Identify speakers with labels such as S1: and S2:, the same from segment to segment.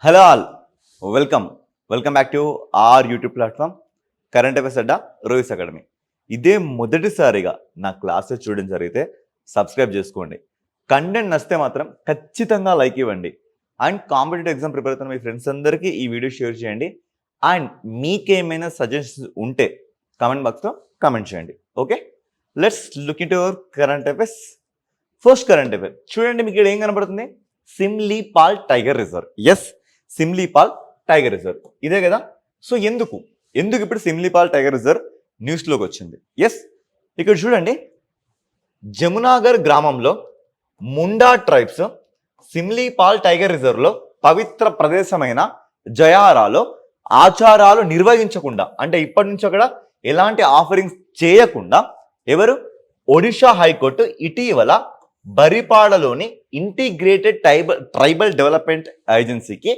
S1: Hello all, welcome back to our YouTube platform current affairs Adda Rohis academy. ఇదే మొదటిసారిగా నా classes చూడడం జరిగితే సబ్స్క్రైబ్ చేసుకోండి. కంటెంట్ నచ్చితే మాత్రం ఖచ్చితంగా లైక్ ఇవ్వండి. అండ్ కాంపిటేటివ్ ఎగ్జామ్ ప్రిపేర్ అవుతున్న మీ ఫ్రెండ్స్ అందరికీ ఈ వీడియో షేర్ చేయండి. అండ్ మీకేమైనా సజెషన్స్ ఉంటే కామెంట్ బాక్స్లో కామెంట్ చేయండి. Okay, let's look into our current affairs. First current affair చూడండి, మీకు ఇక్కడ ఏం కనబడుతుంది? Similipal tiger reserve. Yes, Similipal tiger reserve ఇదే కదా. సో ఎందుకు ఇప్పుడు సిమ్లీపాల్ టైగర్ రిజర్వ్ న్యూస్లోకి వచ్చింది? ఎస్, ఇక్కడ చూడండి, జమునాగర్ గ్రామంలో ముండా ట్రైబ్స్ సిమ్లీపాల్ టైగర్ రిజర్వ్లో పవిత్ర ప్రదేశమైన జయారాలో ఆచారాలు నిర్వహించకుండా, అంటే ఇప్పటి నుంచి అక్కడ ఎలాంటి ఆఫరింగ్స్ చేయకుండా ఎవరు ఒడిషా హైకోర్టు ఇటీవల బరిపాడలోని ఇంటిగ్రేటెడ్ ట్రైబల్ డెవలప్మెంట్ ఏజెన్సీకి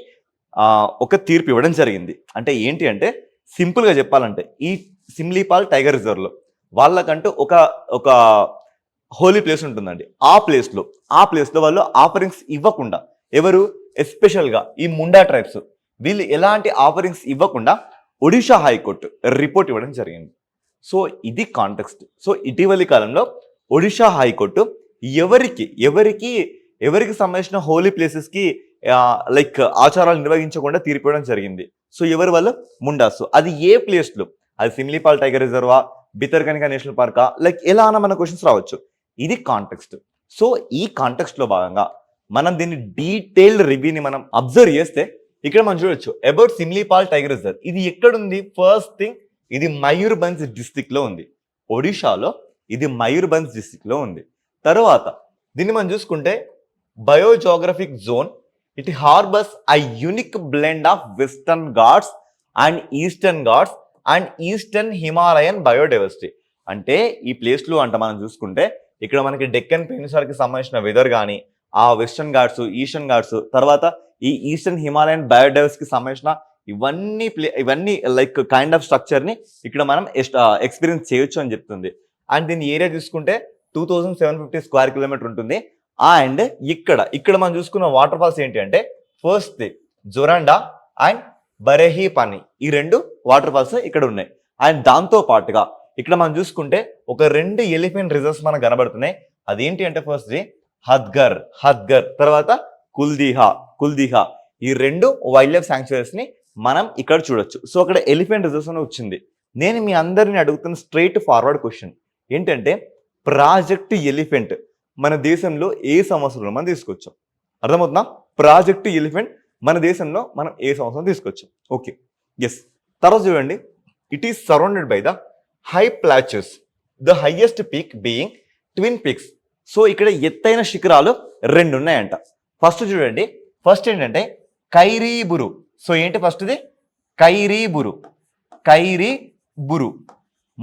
S1: ఒక తీర్పు ఇవ్వడం జరిగింది. అంటే ఏంటి అంటే, సింపుల్గా చెప్పాలంటే ఈ సిమ్లీపాల్ టైగర్ రిజర్వ్లో వాళ్ళకంటూ ఒక హోలీ ప్లేస్ ఉంటుందండి. ఆ ప్లేస్లో వాళ్ళు ఆఫరింగ్స్ ఇవ్వకుండా, ఎవరు ఎస్పెషల్గా ఈ ముండా ట్రైబ్స్ వీళ్ళు ఎలాంటి ఆఫరింగ్స్ ఇవ్వకుండా ఒడిషా హైకోర్టు రిపోర్ట్ ఇవ్వడం జరిగింది. సో ఇది కాంటెక్స్ట్. సో ఇటీవలి కాలంలో ఒడిషా హైకోర్టు ఎవరికి సంబంధించిన హోలీ ప్లేసెస్కి లైక్ ఆచారాలు నిర్వహించకుండా తీర్పు ఇవ్వడం జరిగింది. సో ఎవరు వాళ్ళు? ముండాస్. అది ఏ ప్లేస్లో? అది Simlipal tiger రిజర్వా, Bhitarkanika national పార్కా, like ఎలా అన్న మన క్వశ్చన్స్ రావచ్చు. ఇది కాంటెక్స్ట్. సో ఈ కాంటెక్స్ట్ లో భాగంగా మనం దీన్ని డీటెయిల్డ్ రివ్యూని మనం అబ్జర్వ్ చేస్తే ఇక్కడ మనం చూడొచ్చు అబౌట్ సిమ్లీపాల్ టైగర్ రిజర్వ్. ఇది ఎక్కడుంది? ఫస్ట్ థింగ్, ఇది మయూర్భంజ్ డిస్ట్రిక్ట్ లో ఉంది. ఒడిషాలో ఇది మయూర్భంజ్ డిస్ట్రిక్ట్ లో ఉంది. తర్వాత దీన్ని మనం చూసుకుంటే biogeographic zone, it harbours a unique blend of western ghats and eastern ghats and eastern Himalayan biodiversity. అంటే ఈ ప్లేస్లో అంట మనం చూసుకుంటే ఇక్కడ మనకి డెక్కన్ పెనిన్సులాకి సంబంధించిన వెదర్ కానీ, ఆ వెస్టర్న్ ఘాట్స్, ఈస్టర్న్ ఘాట్స్, తర్వాత ఈ ఈస్టర్న్ హిమాలయన్ బయోడైవర్సిటీకి సంబంధించిన ఇవన్నీ లైక్ కైండ్ ఆఫ్ స్ట్రక్చర్ని ఇక్కడ మనం ఎక్స్పీరియన్స్ చేయొచ్చు అని చెప్తుంది. అండ్ దీని ఏరియా చూసుకుంటే 2750 స్క్వేర్ కిలోమీటర్ ఉంటుంది. అండ్ ఇక్కడ మనం చూసుకున్న వాటర్ ఫాల్స్ ఏంటి అంటే, ఫస్ట్ జొరండా అండ్ బరేహి పని, ఈ రెండు వాటర్ ఫాల్స్ ఇక్కడ ఉన్నాయి. అండ్ దాంతో పాటుగా ఇక్కడ మనం చూసుకుంటే ఒక 2 ఎలిఫెంట్ రిజర్వ్స్ మనకు కనబడుతున్నాయి. అదేంటి అంటే, ఫస్ట్ హద్గర్, తర్వాత కుల్దీహా, ఈ 2 వైల్డ్ లైఫ్ శాంక్చురీస్ ని మనం ఇక్కడ చూడొచ్చు. సో అక్కడ ఎలిఫెంట్ రిజర్వ్స్ అని వచ్చింది. నేను మీ అందరిని అడుగుతున్న స్ట్రైట్ ఫార్వర్డ్ క్వశ్చన్ ఏంటంటే, ప్రాజెక్ట్ ఎలిఫెంట్ మన దేశంలో ఏ సంవత్సరంలో మనం తీసుకొచ్చాం? అర్థమవుతుందా? ప్రాజెక్ట్ ఎలిఫెంట్ మన దేశంలో మనం ఏ సంవత్సరం తీసుకొచ్చాం? Okay, yes. తర్వాత చూడండి, it is surrounded by the high plateaus, the highest peak being twin peaks. So ఇక్కడ ఎత్తైన శిఖరాలు 2 ఉన్నాయంట. ఫస్ట్ చూడండి, ఫస్ట్ ఏంటంటే కైరీబురు. సో ఏంటి ఫస్ట్ది? కైరీబురు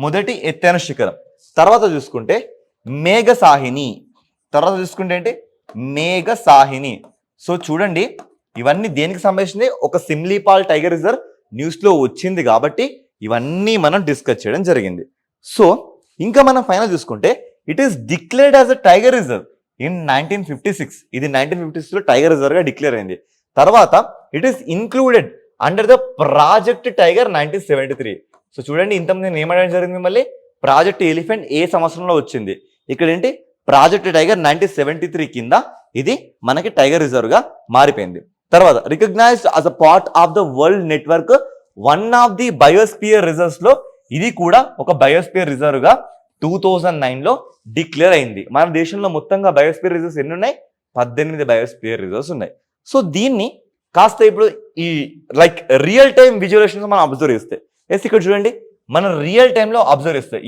S1: మొదటి ఎత్తైన శిఖరం. తర్వాత చూసుకుంటే మేఘసాహిని, మేఘసాహిని. సో చూడండి, ఇవన్నీ దేనికి సంబంధించింది? ఒక సిమ్లీపాల్ టైగర్ రిజర్వ్ న్యూస్ లో వచ్చింది కాబట్టి ఇవన్నీ మనం డిస్కస్ చేయడం జరిగింది. సో ఇంకా మనం ఫైనల్ చూసుకుంటే, it is declared as a tiger reserve in 1956. ఇది 1956 లో టైగర్ రిజర్వ్ గా డిక్లేర్ అయింది. తర్వాత it is included under the project tiger 1973. So చూడండి, ఇంతకుముందు నేను ఏమడడం జరిగింది, మళ్ళీ ప్రాజెక్ట్ ఎలిఫెంట్ ఏ సంవత్సరంలో వచ్చింది? ఇక్కడ ఏంటి? ప్రాజెక్ట్ టైగర్ 1973 కింద ఇది మనకి టైగర్ రిజర్వ్ గా మారిపోయింది. తర్వాత recognised as a part of the world network, one of the biosphere reserves లో ఇది కూడా ఒక బయోస్పియర్ రిజర్వ్ గా 2009 లో డిక్లేర్ అయింది. మన దేశంలో మొత్తంగా బయోస్పియర్ రిజర్వ్స్ ఎన్ని ఉన్నాయి? 18 బయోస్పియర్ రిజర్వ్స్ ఉన్నాయి. సో దీన్ని కాస్త ఇప్పుడు ఈ లైక్ రియల్ టైమ్ విజువలైజేషన్స్ మనం అబ్జర్వ్ చేస్తే, ఎస్ ఇక్కడ చూడండి, మనం రియల్ టైంలో అబ్జర్వ్ చేస్తే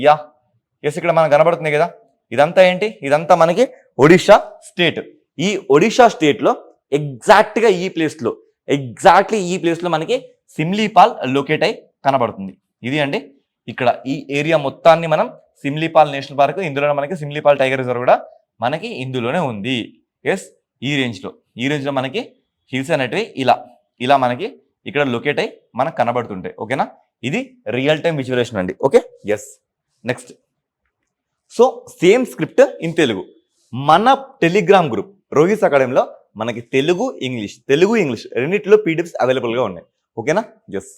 S1: ఎస్ ఇక్కడ మనకు కనబడుతుంది కదా, ఇదంతా ఏంటి? ఇదంతా మనకి ఒడిషా స్టేట్. ఈ ఒడిషా స్టేట్ లో ఎగ్జాక్ట్లీ ఈ ప్లేస్ లో మనకి సిమ్లీపాల్ లొకేట్ అయి కనబడుతుంది. ఇది అండి, ఇక్కడ ఈ ఏరియా మొత్తాన్ని మనం సిమ్లీపాల్ నేషనల్ పార్క్, ఇందులో మనకి సిమ్లీపాల్ టైగర్ రిజర్వ్ కూడా మనకి ఇందులోనే ఉంది. ఎస్, ఈ రేంజ్ లో మనకి హిల్స్ అనేటివి ఇలా మనకి ఇక్కడ లొకేట్ అయి మనకు కనబడుతుంటాయి. ఓకేనా? ఇది రియల్ టైం విజువలైజేషన్ అండి. Okay, yes. Next, so same script in Telugu మన టెలిగ్రామ్ గ్రూప్ రోహిస్ అకాడమీలో మనకి తెలుగు ఇంగ్లీష్ రెండిట్లో పీడిఎఫ్స్ అవైలబుల్గా ఉన్నాయి. ఓకేనా? Yes.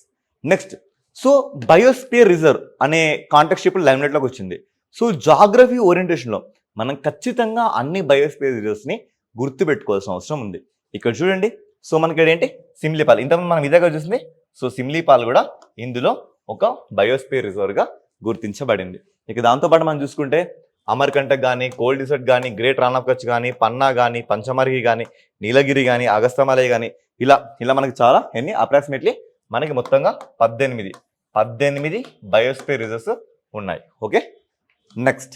S1: Next, so biosphere reserve అనే కాంటెక్స్ట్ ఇప్పుడు లైమ్లైట్లోకి వచ్చింది. సో జాగ్రఫీ ఓరియంటేషన్లో మనం ఖచ్చితంగా అన్ని బయోస్పియర్ రిజర్వ్స్ని గుర్తుపెట్టుకోవాల్సిన అవసరం ఉంది. ఇక్కడ చూడండి, సో మనకి ఇక్కడ ఏంటి సిమ్లీపాల్, ఇంతకుముందు మనం ఇదేగా చూసింది. సో సిమ్లీపాల్ కూడా ఇందులో ఒక బయోస్పియర్ రిజర్వ్గా గుర్తించబడింది. ఇక దాంతోపాటు మనం చూసుకుంటే అమర్కంటక్ కానీ, కోల్డ్ డిసర్ట్ కానీ, గ్రేట్ రాన్ ఆఫ్ కచ్ కానీ, పన్నా కానీ, పంచమర్హి కానీ, నీలగిరి కానీ, అగస్తమలై కానీ, ఇలా మనకి చాలా అప్రాక్సిమేట్లీ మనకి మొత్తంగా 18 బయోస్పియర్ రిజర్వ్స్ ఉన్నాయి. ఓకే, నెక్స్ట్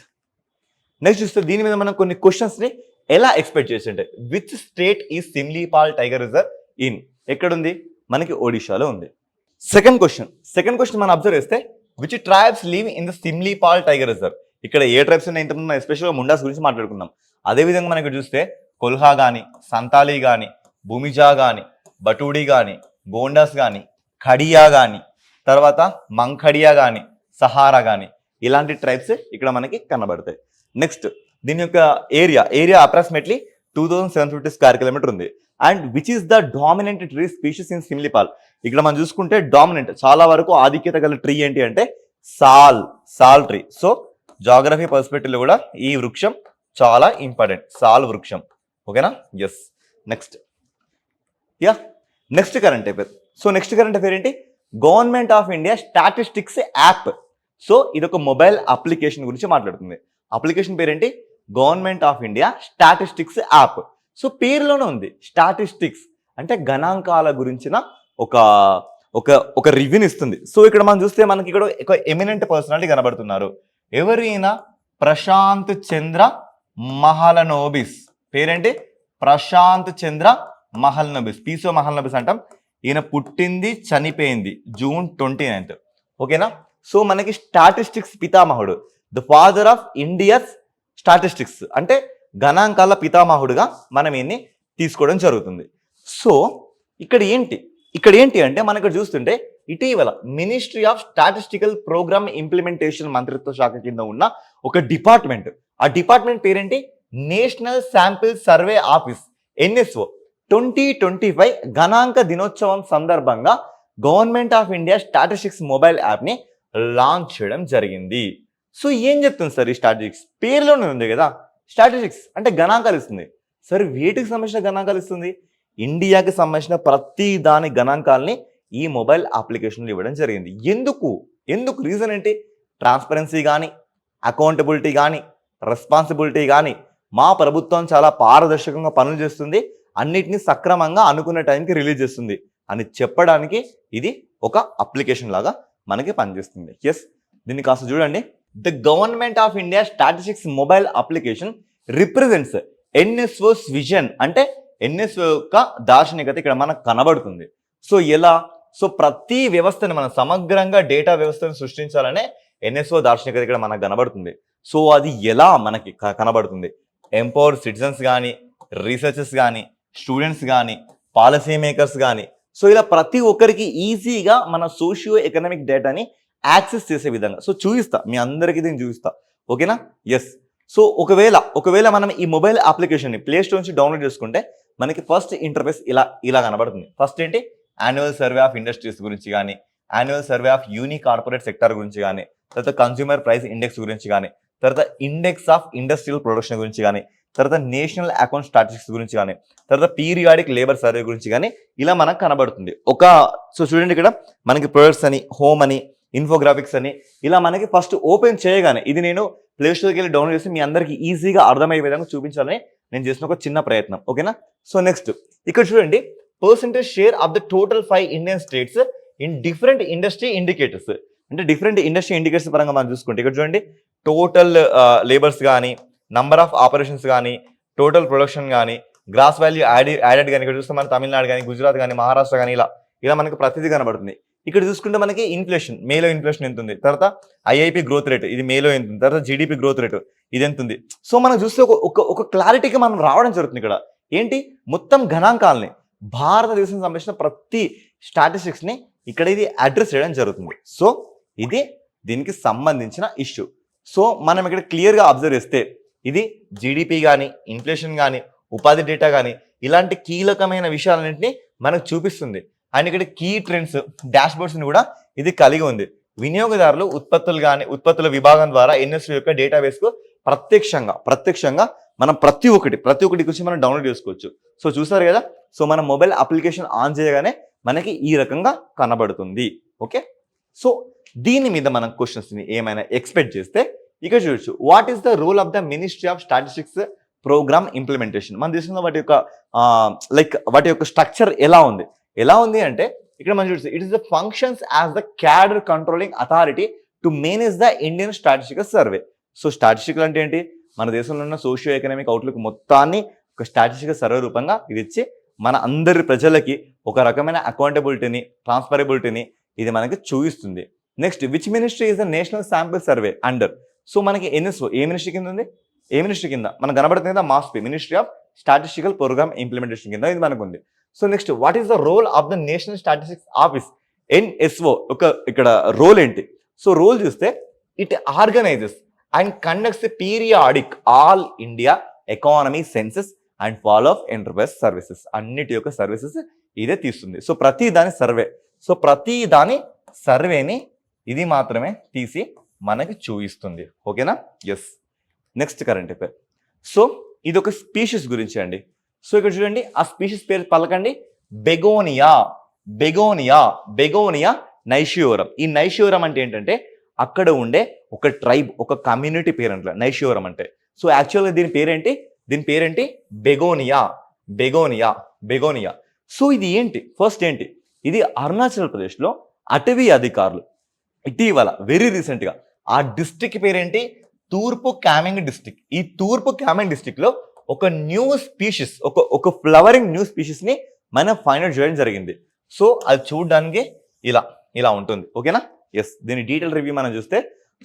S1: చూస్తే దీని మీద మనం కొన్ని క్వశ్చన్స్ని ఎలా ఎక్స్పెక్ట్ చేస్తుంటే, విచ్ స్టేట్ ఈ సిమ్లీపాల్ టైగర్ రిజర్వ్ ఇన్, ఎక్కడుంది? మనకి ఒడిశాలో ఉంది. సెకండ్ క్వశ్చన్ మనం అబ్జర్వ్ చేస్తే, which tribes live in the Simlipal tiger reserve. ఇక్కడ ఏ ట్రైబ్స్ ఉన్నాయి? ఇంతకుముందు మనం ఎస్పెషల్గా ముండాస్ గురించి మాట్లాడుకున్నాం. అదేవిధంగా మనం ఇక్కడ చూస్తే కొల్హా కానీ, సంతాలీ కానీ, భూమిజా కానీ, బటూడి కానీ, గోండాస్ కానీ, ఖడియా కానీ, తర్వాత మంఖడియా కానీ, సహారా కానీ, ఇలాంటి ట్రైబ్స్ ఇక్కడ మనకి కనబడతాయి. నెక్స్ట్, దీని యొక్క ఏరియా అప్రాక్సిమేట్లీ 2750 స్క్వేర్ కిలోమీటర్ ఉంది. And which is the dominant tree species in Simlipal. ఇక్కడ మనం చూసుకుంటే డామినెంట్, చాలా వరకు ఆధిక్యత గల ట్రీ ఏంటి అంటే సాల్ ట్రీ. సో జాగ్రఫీ పర్స్పెక్టివ్లో కూడా ఈ వృక్షం చాలా ఇంపార్టెంట్, సాల్ వృక్షం. ఓకేనా? Yes. Next current affair. So next current affair ఏంటి? Government of India statistics app. So ఇది ఒక మొబైల్ అప్లికేషన్ గురించి మాట్లాడుతుంది. అప్లికేషన్ పేరేంటి? Government of India statistics app. So పేరులోనే ఉంది స్టాటిస్టిక్స్ అంటే గణాంకాల గురించిన ఒక రివ్యూని ఇస్తుంది. సో ఇక్కడ మనం చూస్తే మనకి ఇక్కడ ఒక ఎమినెంట్ పర్సనాలిటీ కనబడుతున్నారు. ఎవరైనా ప్రశాంత్ చంద్ర మహలనోబిస్. పేరేంటి? ప్రశాంత్ చంద్ర మహలనోబిస్, పీసో మహలనోబిస్ అంటాం. ఈయన పుట్టింది, చనిపోయింది June 29. ఓకేనా? సో మనకి స్టాటిస్టిక్స్ పితామహుడు, the father of India's statistics అంటే గణాంకాల పితామహుడుగా మనం ఈయన్ని తీసుకోవడం జరుగుతుంది. సో ఇక్కడ ఏంటి అంటే మనం ఇక్కడ చూస్తుంటే ఇటీవల ministry of statistical programme implementation మంత్రిత్వ శాఖ కింద ఉన్న ఒక డిపార్ట్మెంట్, ఆ డిపార్ట్మెంట్ పేరేంటి? National sample survey office, NSO 2025 గణాంక దినోత్సవం సందర్భంగా government of India statistics mobile యాప్ని లాంచ్ చేయడం జరిగింది. సో ఏం చెప్తుంది సార్ ఈ స్టాటిస్టిక్స్? పేరులోనే ఉంది కదా, స్టాటిస్టిక్స్ అంటే గణాంకాలు ఇస్తుంది. సరే వేటికి సంబంధించిన గణాంకాలు ఇస్తుంది? ఇండియాకి సంబంధించిన ప్రతి దాని గణాంకాలని ఈ మొబైల్ అప్లికేషన్లో ఇవ్వడం జరిగింది. ఎందుకు రీజన్ ఏంటి? ట్రాన్స్పరెన్సీ కానీ, అకౌంటబిలిటీ కానీ, రెస్పాన్సిబిలిటీ కానీ, మా ప్రభుత్వం చాలా పారదర్శకంగా పనులు చేస్తుంది, అన్నిటినీ సక్రమంగా అనుకున్న టైంకి రిలీజ్ చేస్తుంది అని చెప్పడానికి ఇది ఒక అప్లికేషన్ లాగా మనకి పనిచేస్తుంది. ఎస్, దీన్ని కాస్త చూడండి. The government of India statistics mobile application represents NSO's vision అంటే NSO యొక్క దార్శనికత ఇక్కడ మనకు కనబడుతుంది. సో ఎలా? సో ప్రతి వ్యవస్థని మనం సమగ్రంగా డేటా వ్యవస్థను సృష్టించాలనే NSO దార్శనికత ఇక్కడ మనకు కనబడుతుంది. సో అది ఎలా మనకి కనబడుతుంది? ఎంపవర్ సిటిజన్స్ కానీ, రీసెర్చర్స్ కానీ, స్టూడెంట్స్ కానీ, పాలసీ మేకర్స్ కానీ, సో ఇలా ప్రతి ఒక్కరికి ఈజీగా మన సోషియో ఎకనామిక్ డేటాని యాక్సెస్ చేసే విధంగా. సో చూపిస్తా, మీ అందరికీ దీన్ని చూపిస్తా. ఓకేనా? ఎస్. సో ఒకవేళ మనం ఈ మొబైల్ అప్లికేషన్ని ప్లే స్టోర్ నుంచి డౌన్లోడ్ చేసుకుంటే మనకి ఫస్ట్ ఇంటర్ఫేస్ ఇలా కనబడుతుంది. ఫస్ట్ ఏంటి? యాన్యువల్ సర్వే ఆఫ్ ఇండస్ట్రీస్ గురించి కానీ, annual survey of unique corporate sector గురించి కానీ, తర్వాత కన్స్యూమర్ ప్రైస్ ఇండెక్స్ గురించి కానీ, తర్వాత ఇండెక్స్ ఆఫ్ ఇండస్ట్రియల్ ప్రొడక్షన్ గురించి కానీ, తర్వాత నేషనల్ అకౌంట్ స్టాటిస్టిక్స్ గురించి కానీ, తర్వాత పీరియాడిక్ లేబర్ సర్వే గురించి కానీ ఇలా మనకు కనబడుతుంది. సో చూడండి, ఇక్కడ మనకి ప్రొడక్ట్స్ అని, హోమ్ అని, ఇన్ఫోగ్రాఫిక్స్ అని ఇలా మనకి ఫస్ట్ ఓపెన్ చేయగానే ఇది నేను ప్లే స్టోర్కి వెళ్ళి డౌన్లోడ్ చేసి మీ అందరికీ ఈజీగా అర్థమయ్యే విధంగా చూపించాలని నేను చేసిన ఒక చిన్న ప్రయత్నం. ఓకేనా? సో నెక్స్ట్ ఇక్కడ చూడండి, percentage share of the total 5 Indian states in different industry indicators. అంటే డిఫరెంట్ ఇండస్ట్రీ ఇండికేటర్స్ పరంగా మనం చూసుకుంటే ఇక్కడ చూడండి, టోటల్ లేబర్స్ కానీ, నంబర్ ఆఫ్ ఆపరేషన్స్ కానీ, టోటల్ ప్రొడక్షన్ కానీ, గ్రాస్ వాల్యూ యాడెడ్ కానీ, ఇక్కడ చూస్తే మన తమిళనాడు కానీ, గుజరాత్ కానీ, మహారాష్ట్ర కానీ ఇలా మనకి ప్రతిదీ కనబడుతుంది. ఇక్కడ చూసుకుంటే మనకి ఇన్ఫ్లేషన్, మేలో ఇన్ఫ్లేషన్ ఎంత ఉంది, తర్వాత IIP గ్రోత్ రేట్ ఇది మేలో ఎంత ఉంది, తర్వాత GDP గ్రోత్ రేట్ ఇది ఎంత ఉంది. సో మనం చూస్తే ఒక క్లారిటీకి మనం రావడం జరుగుతుంది. ఇక్కడ ఏంటి? మొత్తం గణాంకాలని, భారతదేశం సంబంధించిన ప్రతి స్టాటిస్టిక్స్ని ఇక్కడ ఇది అడ్రస్ చేయడం జరుగుతుంది. సో ఇది దీనికి సంబంధించిన ఇష్యూ. సో మనం ఇక్కడ క్లియర్గా అబ్జర్వ్ చేస్తే ఇది GDP కానీ, ఇన్ఫ్లేషన్ కానీ, ఉపాధి డేటా కానీ ఇలాంటి కీలకమైన విషయాలన్నింటినీ మనకు చూపిస్తుంది. అండ్ ఇక్కడ కీ ట్రెండ్స్ డాష్ బోర్డ్స్ని కూడా ఇది కలిగి ఉంది. వినియోగదారులు ఉత్పత్తుల విభాగం ద్వారా ఎన్ఎస్వి యొక్క డేటాబేస్కు ప్రత్యక్షంగా మనం ప్రతి ఒక్కటి గురించి మనం డౌన్లోడ్ చేసుకోవచ్చు. సో చూసారు కదా, సో మన మొబైల్ అప్లికేషన్ ఆన్ చేయగానే మనకి ఈ రకంగా కనబడుతుంది. ఓకే, సో దీని మీద మనం క్వశ్చన్స్ని ఏమైనా ఎక్స్పెక్ట్ చేస్తే ఇక్కడ చూడొచ్చు. What is the role of the ministry of statistics programme implementation? మన దేశంలో వాటి యొక్క స్ట్రక్చర్ ఎలా ఉంది అంటే ఇక్కడ మనం చూస్తే it is the functions as the cadre controlling authority to manage the Indian statistical survey. So statistical అంటే ఏంటి? మన దేశంలో ఉన్న సోషియో ఎకనామిక్ అవుట్లుక్ మొత్తాన్ని ఒక స్టాటిస్టికల్ సర్వే రూపంగా ఇది ఇచ్చి మన అందరి ప్రజలకి ఒక రకమైన అకౌంటబిలిటీని, ట్రాన్స్పరబిలిటీని ఇది మనకి చూపిస్తుంది. Next, which ministry is the national sample survey under? So మనకి ఎన్ఎస్ఓ ఏ మినిస్ట్రీ కింద ఉంది? ఏ మినిస్ట్రీ కింద మనకు కనబడుతుంది కదా, MoSPI, ministry of statistical programme implementation కింద ఇది మనకు ఉంది. So next, what is the role of the national statistics office NSO? ఇక్కడ రోల్ ఏంటి? సో రోల్ చూస్తే it organises and conducts periodic all India economy censuses and follow of enterprise services. అన్నిటి యొక్క services ఇదే తీస్తుంది. సో ప్రతి దాని సర్వేని ఇది మాత్రమే తీసి మనకి చూపిస్తుంది. ఓకేనా? Yes. Next current affair. So ఇది ఒక స్పీషీస్ గురించి అండి. సో ఇక్కడ చూడండి, ఆ స్పీషీస్ పేరు పలకండి. బెగోనియా నైషియోరం. ఈ నైషియోరం అంటే ఏంటంటే అక్కడ ఉండే ఒక ట్రైబ్, ఒక కమ్యూనిటీ పేరు అంట నైషియోరం అంటే. సో యాక్చువల్గా దీని పేరేంటి? బెగోనియా. సో ఇది ఏంటి? ఫస్ట్ ఏంటి? ఇది అరుణాచల్ ప్రదేశ్లో అటవీ అధికారులు ఇటీవల వెరీ రీసెంట్గా ఆ డిస్ట్రిక్ట్ పేరేంటి? తూర్పు కామెంగ్ డిస్ట్రిక్ట్. ఈ తూర్పు కామెంగ్ డిస్ట్రిక్ట్లో ఒక న్యూ స్పీషీస్, ఒక ఫ్లవరింగ్ న్యూ స్పీషీస్ని మనం ఫైండ్ అవుట్ చేయడం జరిగింది. సో అది చూడడానికి ఇలా ఉంటుంది. ఓకేనా? ఎస్. దీని డీటెయిల్ రివ్యూ మనం చూస్తే,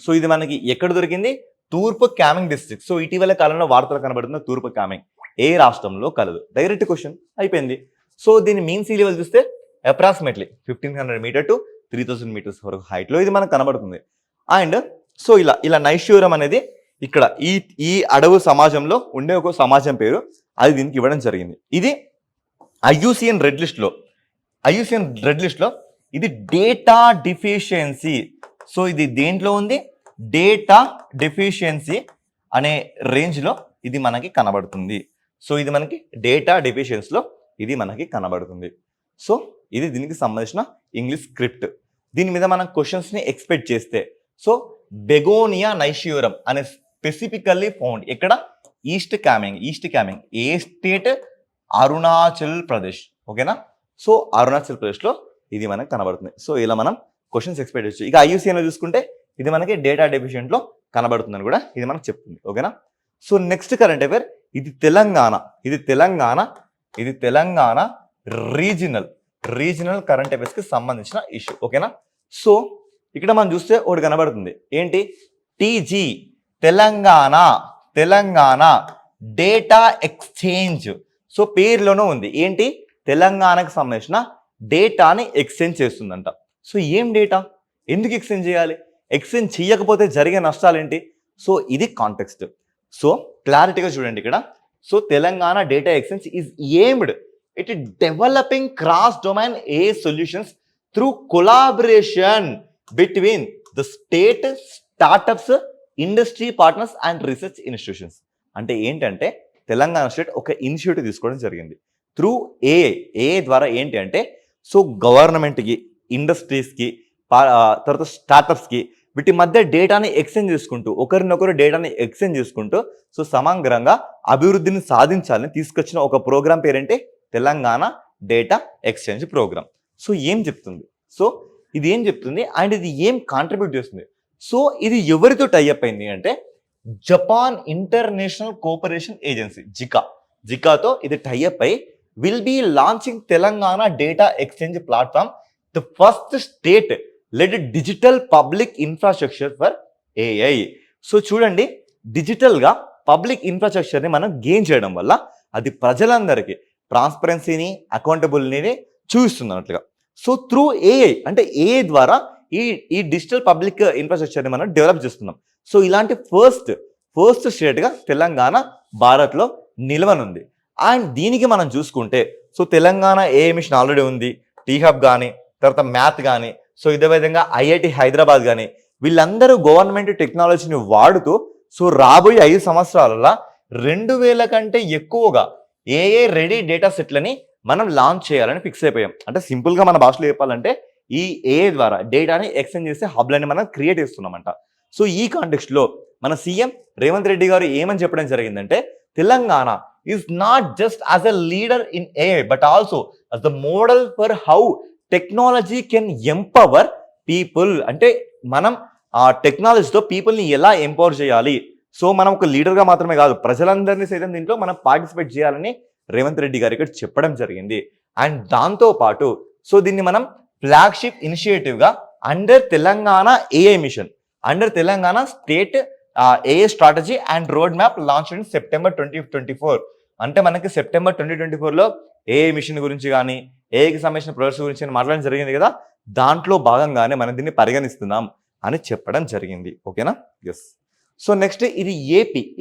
S1: సో ఇది మనకి ఎక్కడ దొరికింది? తూర్పు కామెంగ్ డిస్ట్రిక్ట్. సో ఇటీవల కాలంలో వార్తలు కనబడుతున్న తూర్పు కామెంగ్ ఏ రాష్ట్రంలో కలదు? డైరెక్ట్ క్వశ్చన్ అయిపోయింది. సో దీని మీన్ సీ లెవెల్ చూస్తే అప్రాక్సిమేట్లీ 1500 మీటర్ టు 3000 మీటర్స్ వరకు హైట్లో ఇది మనకు కనబడుతుంది. అండ్ సో ఇలా నైషియోరం అనేది ఇక్కడ ఈ అడవు సమాజంలో ఉండే ఒక సమాజం పేరు, అది దీనికి ఇవ్వడం జరిగింది. ఇది ఐయుసిఎన్ రెడ్ లిస్ట్లో ఇది డేటా డెఫిషియన్సీ. సో ఇది దేంట్లో ఉంది? డేటా డెఫిషియన్సీ అనే రేంజ్లో ఇది మనకి కనబడుతుంది. సో ఇది మనకి డేటా డెఫిషియన్సీలో ఇది మనకి కనబడుతుంది. సో ఇది దీనికి సంబంధించిన ఇంగ్లీష్ స్క్రిప్ట్. దీని మీద మనం క్వశ్చన్స్ని ఎక్స్పెక్ట్ చేస్తే, సో బెగోనియా నైషియోరం అనే స్పెసిఫికల్లీ ఫౌండ్ ఎక్కడ? ఈస్ట్ కామెంగ్. ఏ స్టేట్? అరుణాచల్ ప్రదేశ్. ఓకేనా? సో అరుణాచల్ ప్రదేశ్లో ఇది మనకు కనబడుతుంది. సో ఇలా మనం క్వశ్చన్స్ ఎక్స్పెక్ట్ చేయొచ్చు. ఇక ఐయుసిఎన్లో చూసుకుంటే ఇది మనకి డేటా డెఫిషియెంట్లో కనబడుతుందని కూడా ఇది మనకు చెప్తుంది. ఓకేనా? సో నెక్స్ట్ కరెంట్ అఫైర్, ఇది తెలంగాణ రీజనల్ కరెంట్ అఫైర్స్కి సంబంధించిన ఇష్యూ. ఓకేనా? సో ఇక్కడ మనం చూస్తే ఒకటి కనబడుతుంది. ఏంటి? TG Telangana data exchange. So పేరులోనూ ఉంది. ఏంటి? తెలంగాణకు సంబంధించిన డేటాని ఎక్స్చేంజ్ చేస్తుందంట. సో ఏం డేటా? ఎందుకు ఎక్స్చేంజ్ చేయాలి? ఎక్స్చేంజ్ చేయకపోతే జరిగే నష్టాలు ఏంటి? సో ఇది కాంటెక్స్ట్. సో క్లారిటీగా చూడండి ఇక్కడ. So Telangana data exchange is aimed at developing cross domain AI solutions through collaboration between the state, startups, industry partners and research institutions. అంటే ఏంటంటే తెలంగాణ స్టేట్ ఒక ఇనిషియేటివ్ తీసుకోవడం జరిగింది త్రూ AI ద్వారా. ఏంటి అంటే సో గవర్నమెంట్కి, ఇండస్ట్రీస్కి, తర్వాత స్టార్టప్స్కి వీటి మధ్య డేటాని ఎక్స్చేంజ్ చేసుకుంటూ, ఒకరినొకరు డేటాని ఎక్స్చేంజ్ చేసుకుంటూ సో సమగ్రంగా అభివృద్ధిని సాధించాలని తీసుకొచ్చిన ఒక ప్రోగ్రామ్ పేరేంటి? Telangana data exchange programme. So ఏం చెప్తుంది? సో ఇది ఏం చెప్తుంది అండ్ ఇది ఏం కాంట్రిబ్యూట్ చేస్తుంది? సో ఇది ఎవరితో టైఅప్ అయింది అంటే జపాన్ ఇంటర్నేషనల్ కోఆపరేషన్ ఏజెన్సీ జికాతో ఇది టైఅప్ అయి will be launching Telangana data exchange platform, the first state led digital public infrastructure for AI. So చూడండి, డిజిటల్గా పబ్లిక్ ఇన్ఫ్రాస్ట్రక్చర్ని మనం గెయిన్ చేయడం వల్ల అది ప్రజలందరికీ ట్రాన్స్పరెన్సీని, అకౌంటబిలిటీని చూపిస్తుంది అన్నట్లుగా. సో త్రూ AI అంటే AI ద్వారా ఈ డిజిటల్ పబ్లిక్ ఇన్ఫ్రాస్ట్రక్చర్ని మనం డెవలప్ చేస్తున్నాం. సో ఇలాంటి ఫస్ట్ స్టేట్గా తెలంగాణ భారత్లో నిలవనుంది. అండ్ దీనికి మనం చూసుకుంటే so Telangana AI mission already ఉంది, టీ హబ్ కానీ, తర్వాత మ్యాథ్ కానీ, సో ఇదే విధంగా ఐఐటి హైదరాబాద్ కానీ, వీళ్ళందరూ గవర్నమెంట్ టెక్నాలజీని వాడుతూ సో రాబోయే 5 సంవత్సరాలలో 2000 కంటే ఎక్కువగా ఏఐ రెడీ డేటా సెట్లని మనం లాంచ్ చేయాలని ఫిక్స్ అయిపోయాం. అంటే సింపుల్గా మన భాషలో చెప్పాలంటే ఈ ఏఐ ద్వారా డేటాని ఎక్స్చేంజ్ చేసే హబ్లని మనం క్రియేట్ చేస్తున్నామంట. సో ఈ కాంటెక్స్ట్లో మన సీఎం రేవంత్ రెడ్డి గారు ఏమని చెప్పడం జరిగిందంటే Telangana is not just as a leader in AI but also as the model for how technology can empower people. అంటే మనం ఆ టెక్నాలజీతో పీపుల్ని ఎలా ఎంపవర్ చేయాలి, సో మనం ఒక లీడర్గా మాత్రమే కాదు ప్రజలందరినీ సైతం దీంట్లో మనం పార్టిసిపేట్ చేయాలని రేవంత్ రెడ్డి గారు ఇక్కడ చెప్పడం జరిగింది. అండ్ దాంతో పాటు సో దీన్ని మనం ఫ్లాగ్షిప్ ఇనిషియేటివ్గా under Telangana AI mission, under Telangana state AI strategy and road map launch in September 2024. అంటే మనకి సెప్టెంబర్ 2024లో ఏఐ మిషన్ గురించి కానీ ఏఐకి సంబంధించిన ప్రాజెక్ట్స్ గురించి మాట్లాడడం జరిగింది కదా, దాంట్లో భాగంగానే మనం దీన్ని పరిగణిస్తున్నాం అని చెప్పడం జరిగింది. ఓకేనా? ఎస్. సో నెక్స్ట్ ఇది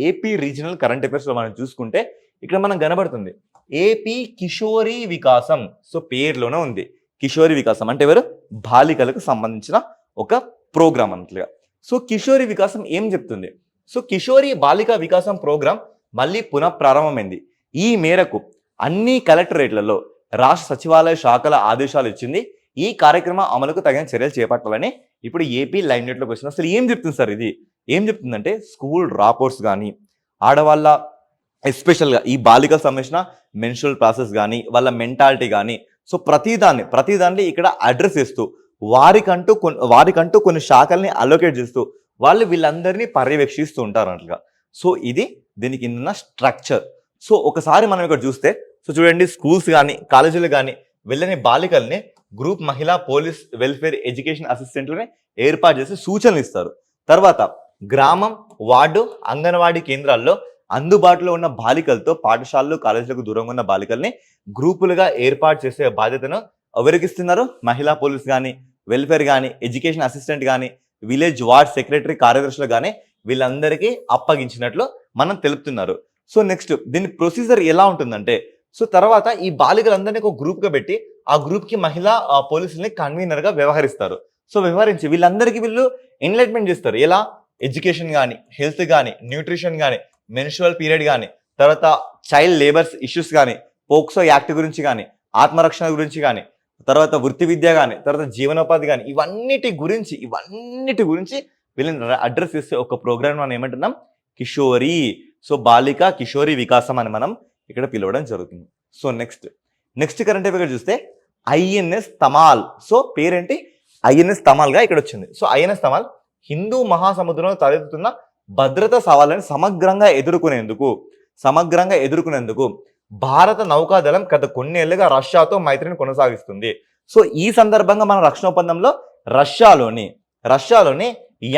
S1: ఏపీ రీజనల్ కరెంట్ అఫైర్స్లో మనం చూసుకుంటే ఇక్కడ మనం కనబడుతుంది ఏపీ కిషోరీ వికాసం. సో పేరులోనే ఉంది కిషోరీ వికాసం అంటే ఎవరు? బాలికలకు సంబంధించిన ఒక ప్రోగ్రామ్ అన్నట్లుగా. సో కిషోరీ వికాసం ఏం చెప్తుంది? సో కిషోరీ బాలికా వికాసం ప్రోగ్రాం మళ్ళీ పునఃప్రారంభమైంది. ఈ మేరకు అన్ని కలెక్టరేట్లలో రాష్ట్ర సచివాలయ శాఖల ఆదేశాలు ఇచ్చింది. ఈ కార్యక్రమం అమలుకు తగిన చర్యలు చేపట్టాలని ఇప్పుడు ఏపీ లైమ్ లైట్లోకి వచ్చింది. అసలు ఏం చెప్తుంది సార్ ఇది? ఏం చెప్తుందంటే స్కూల్ డ్రాప్అవుట్స్ కానీ, ఆడవాళ్ళ ఎస్పెషల్గా ఈ బాలికలకు సంబంధించిన మెన్స్ట్రువల్ ప్రాసెస్ కానీ, వాళ్ళ మెంటాలిటీ కానీ, సో ప్రతిదాన్ని ఇక్కడ అడ్రస్ చేస్తూ వారికంటూ కొన్ని శాఖల్ని అలొకేట్ చేస్తూ వీళ్ళందరినీ పర్యవేక్షిస్తూ ఉంటారు అన్నట్లుగా. సో ఇది దీనికి ఉన్న స్ట్రక్చర్. సో ఒకసారి మనం ఇక్కడ చూస్తే సో చూడండి, స్కూల్స్ కానీ కాలేజీలు కానీ వెళ్ళని బాలికల్ని గ్రూప్ మహిళా పోలీస్ వెల్ఫేర్ ఎడ్యుకేషన్ అసిస్టెంట్లని ఏర్పాటు చేసి సూచనలు ఇస్తారు. తర్వాత గ్రామం, వార్డు, అంగన్వాడీ కేంద్రాల్లో అందుబాటులో ఉన్న బాలికలతో పాఠశాలలు కాలేజీలకు దూరంగా ఉన్న బాలికల్ని గ్రూపులుగా ఏర్పాటు చేసే బాధ్యతను ఎవరికి ఇస్తున్నారు? మహిళా పోలీస్ కానీ, వెల్ఫేర్ కానీ, ఎడ్యుకేషన్ అసిస్టెంట్ కానీ, విలేజ్ వార్డ్ సెక్రటరీ కార్యదర్శులు కానీ వీళ్ళందరికీ అప్పగించినట్లు మనం తెలుపుతున్నారు. సో నెక్స్ట్ దీని ప్రొసీజర్ ఎలా ఉంటుందంటే సో తర్వాత ఈ బాలికలందరినీ ఒక గ్రూప్గా పెట్టి ఆ గ్రూప్కి మహిళా పోలీసుల్ని కన్వీనర్గా వ్యవహరిస్తారు. సో వ్యవహరించి వీళ్ళందరికీ వీళ్ళు ఎన్లైట్మెంట్ చేస్తారు. ఎలా? ఎడ్యుకేషన్ కానీ, హెల్త్ కానీ, న్యూట్రిషన్ కానీ, మెన్స్ట్రువల్ పీరియడ్ కానీ, తర్వాత చైల్డ్ లేబర్స్ ఇష్యూస్ కానీ, పోక్సో యాక్ట్ గురించి కానీ, ఆత్మరక్షణ గురించి కానీ, తర్వాత వృత్తి విద్య కానీ, తర్వాత జీవనోపాధి కానీ, ఇవన్నిటి గురించి వీళ్ళని అడ్రస్ చేసే ఒక ప్రోగ్రామ్ మనం ఏమంటున్నాం? కిషోరీ. సో బాలిక కిషోరీ వికాసం అని మనం ఇక్కడ పిలవడం జరుగుతుంది. సో నెక్స్ట్ కరెంట్ అఫైర్ చూస్తే ఐఎన్ఎస్ తమాల్. సో పేరేంటి? ఐఎన్ఎస్ తమాల్గా ఇక్కడ వచ్చింది. సో ఐఎన్ఎస్ తమాల్ హిందూ మహాసముద్రంలో తలెత్తుతున్న భద్రతా సవాళ్ళని సమగ్రంగా ఎదుర్కొనేందుకు భారత నౌకాదళం గత కొన్నేళ్లుగా రష్యాతో మైత్రిని కొనసాగిస్తుంది. సో ఈ సందర్భంగా మన రక్షణ ఒప్పందంలో రష్యాలోని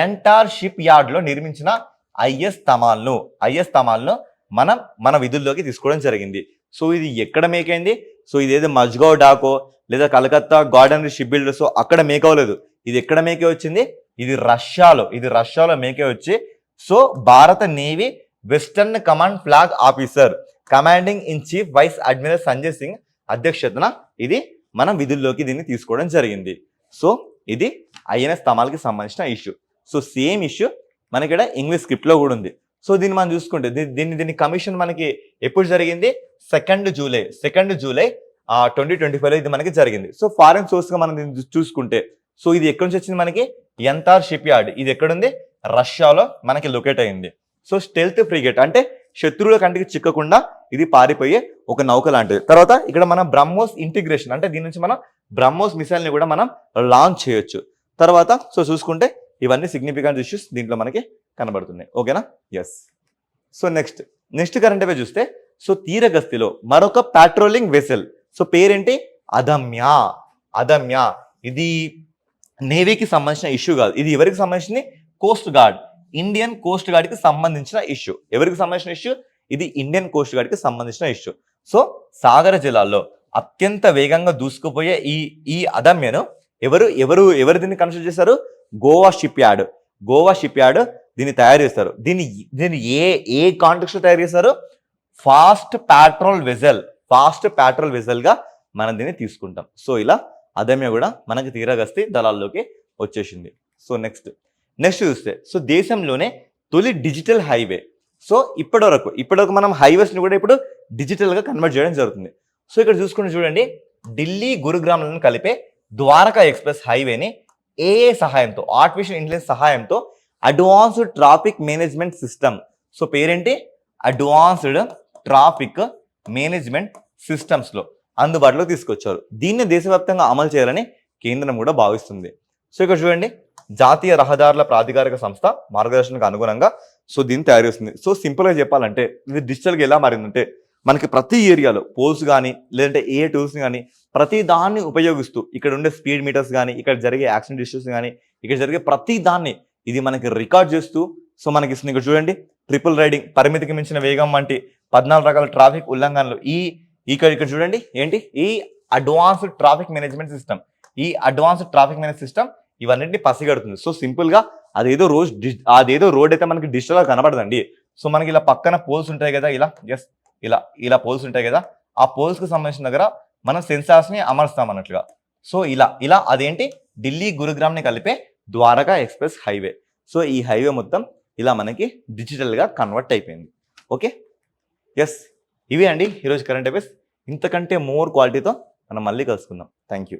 S1: ఎంటార్ షిప్ యార్డ్ లో నిర్మించిన ఐఎస్ తమాల్ను మన విధుల్లోకి తీసుకోవడం జరిగింది. సో ఇది ఎక్కడ మేక్ అయింది? సో ఇదేదో మజ్గావ్ డాకో లేదా కలకత్తా గార్డెన్ షిప్ బిల్డర్స్ అక్కడ మేక్ అవ్వలేదు. ఇది ఎక్కడ మేకే వచ్చింది? ఇది రష్యాలో మేకే వచ్చి సో భారత navy western command flag officer commanding in chief vice admiral Sanjay Singh అధ్యక్షతన ఇది మనం విధుల్లోకి దీన్ని తీసుకోవడం జరిగింది. సో ఇది ఐఎన్ఎస్ తమాల్కి సంబంధించిన ఇష్యూ. సో సేమ్ ఇష్యూ మనకి ఇక్కడ ఇంగ్లీష్ స్క్రిప్ట్లో కూడా ఉంది. సో దీన్ని మనం చూసుకుంటే దీని కమిషన్ మనకి ఎప్పుడు జరిగింది? 2 జూలై 2025లో ఇది మనకి జరిగింది. సో ఫారెన్ సోర్స్గా మనం దీన్ని చూసుకుంటే సో ఇది ఎక్కడి నుంచి వచ్చింది? మనకి ఎంటార్ షిప్ యార్డ్. ఇది ఎక్కడుంది? రష్యాలో మనకి లొకేట్ అయింది. సో స్టెల్త్ ఫ్రిగేట్ అంటే శత్రువుల కంటికి చిక్కకుండా ఇది పారిపోయే ఒక నౌక లాంటిది. తర్వాత ఇక్కడ మనం బ్రహ్మోస్ ఇంటిగ్రేషన్ అంటే దీని నుంచి మనం బ్రహ్మోస్ మిసైల్ ని కూడా మనం లాంచ్ చేయొచ్చు. తర్వాత సో చూసుకుంటే ఇవన్నీ సిగ్నిఫికెంట్ ఇష్యూస్ దీంట్లో మనకి కనబడుతున్నాయి. ఓకేనా? Yes. So next current affair చూస్తే సో తీరగస్తీలో మరొక పాట్రోలింగ్ వెసెల్. సో పేరేంటి? అదమ్య. ఇది నేవీకి సంబంధించిన ఇష్యూ కాదు. ఇది ఎవరికి సంబంధించింది? కోస్ట్ గార్డ్, ఇండియన్ కోస్ట్ గార్డ్కి సంబంధించిన ఇష్యూ. ఎవరికి సంబంధించిన ఇష్యూ? ఇది ఇండియన్ కోస్ట్ గార్డ్కి సంబంధించిన ఇష్యూ. సో సాగర జలాల్లో అత్యంత వేగంగా దూసుకుపోయే ఈ అదమ్యను ఎవరు దీన్ని కన్స్ట్రక్ట్ చేశారు? గోవా షిప్ యార్డ్ దీన్ని తయారు చేస్తారు. దీన్ని ఏ కాంటెక్స్ట్ లో తయారు చేశారు? ఫాస్ట్ ప్యాట్రోల్ వెజల్ గా మనం దీన్ని తీసుకుంటాం. సో ఇలా అదమ్య కూడా మనకి తీరగస్తీ దళాల్లోకి వచ్చేసింది. సో నెక్స్ట్ చూస్తే సో దేశంలోనే తొలి డిజిటల్ హైవే. సో ఇప్పటివరకు మనం హైవేస్ ని కూడా ఇప్పుడు డిజిటల్ గా కన్వర్ట్ చేయడం జరుగుతుంది. సో ఇక్కడ చూసుకుంటే చూడండి, ఢిల్లీ గురుగ్రామ్లను కలిపే ద్వారకా ఎక్స్ప్రెస్ హైవేని ఏఏ సహాయంతో, ఆర్టిఫిషియల్ ఇంటెలిజెన్స్ సహాయంతో advanced traffic management system, so పేరేంటి అడ్వాన్స్డ్ ట్రాఫిక్ మేనేజ్మెంట్ సిస్టమ్స్ లో అందుబాటులో తీసుకొచ్చారు. దీన్ని దేశవ్యాప్తంగా అమలు చేయాలని కేంద్రం కూడా భావిస్తుంది. సో ఇక్కడ చూడండి, జాతీయ రహదారుల ప్రాధికారిక సంస్థ మార్గదర్శనకు అనుగుణంగా సో దీన్ని తయారు చేస్తుంది. సో సింపుల్ గా చెప్పాలంటే ఇది డిజిటల్గా ఎలా మారిందంటే, మనకి ప్రతి ఏరియాలో పోల్స్ కానీ లేదంటే ఏ టూల్స్ కానీ ప్రతి దాన్ని ఉపయోగిస్తూ ఇక్కడ ఉండే స్పీడ్ మీటర్స్ కానీ, ఇక్కడ జరిగే యాక్సిడెంట్ ఇష్యూస్ కానీ, ఇక్కడ జరిగే ప్రతి దాన్ని ఇది మనకి రికార్డ్ చేస్తూ సో మనకి ఇస్తుంది. ఇక్కడ చూడండి, ట్రిపుల్ రైడింగ్, పరిమితికి మించిన వేగం వంటి 14 రకాల ట్రాఫిక్ ఉల్లంఘనలు. ఇక్కడ చూడండి ఏంటి, ఈ అడ్వాన్స్డ్ ట్రాఫిక్ మేనేజ్మెంట్ సిస్టమ్, ఇవన్నింటినీ పసిగడుతుంది. సో సింపుల్ గా అదేదో రోడ్ అయితే మనకి డిజిటల్ గా కనబడదండి. సో మనకి ఇలా పక్కన పోల్స్ ఉంటాయి కదా, ఇలా పోల్స్ ఉంటాయి కదా, ఆ పోల్స్ కి సంబంధించిన దగ్గర మనం సెన్సార్స్ ని అమర్స్తాం అన్నట్లుగా. సో ఇలా అదేంటి, ఢిల్లీ గురుగ్రామ్ ని కలిపే ద్వారకా ఎక్స్ప్రెస్ హైవే. సో ఈ హైవే మొత్తం ఇలా మనకి డిజిటల్ గా కన్వర్ట్ అయిపోయింది. ఓకే, ఎస్, ఇవి అండి ఈరోజు కరెంట్ అఫైర్స్. ఇంతకంటే మోర్ క్వాలిటీతో మనం మళ్ళీ కలుసుకుందాం. Thank you.